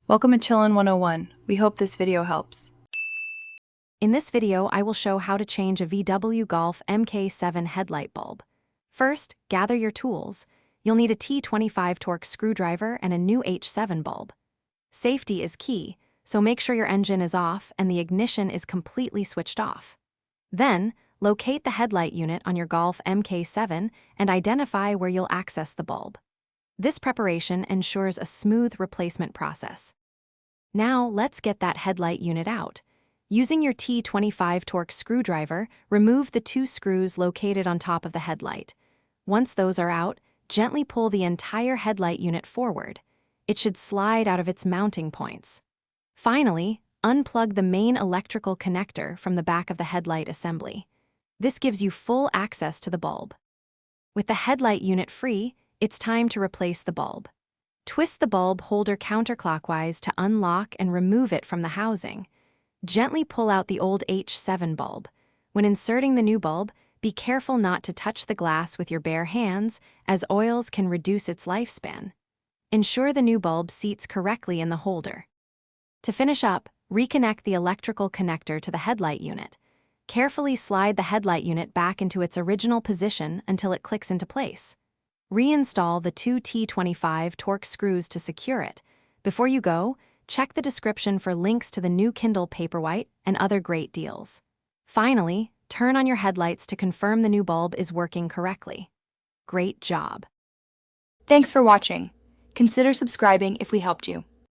Welcome to Chillin' 101. We hope this video helps. In this video, I will show how to change a VW Golf Mk7 headlight bulb. First, gather your tools. You'll need a T25 torque screwdriver and a new H7 bulb. Safety is key, so make sure your engine is off and the ignition is completely switched off. Then, locate the headlight unit on your Golf Mk7 and identify where you'll access the bulb. This preparation ensures a smooth replacement process. Now, let's get that headlight unit out. Using your T25 torque screwdriver, remove the two screws located on top of the headlight. Once those are out, gently pull the entire headlight unit forward. It should slide out of its mounting points. Finally, unplug the main electrical connector from the back of the headlight assembly. This gives you full access to the bulb. With the headlight unit free, it's time to replace the bulb. Twist the bulb holder counterclockwise to unlock and remove it from the housing. Gently pull out the old H7 bulb. When inserting the new bulb, be careful not to touch the glass with your bare hands, as oils can reduce its lifespan. Ensure the new bulb seats correctly in the holder. To finish up, reconnect the electrical connector to the headlight unit. Carefully slide the headlight unit back into its original position until it clicks into place. Reinstall the two T25 torque screws to secure it. Before you go, check the description for links to the new Kindle Paperwhite and other great deals. Finally, turn on your headlights to confirm the new bulb is working correctly. Great job! Thanks for watching. Consider subscribing if we helped you.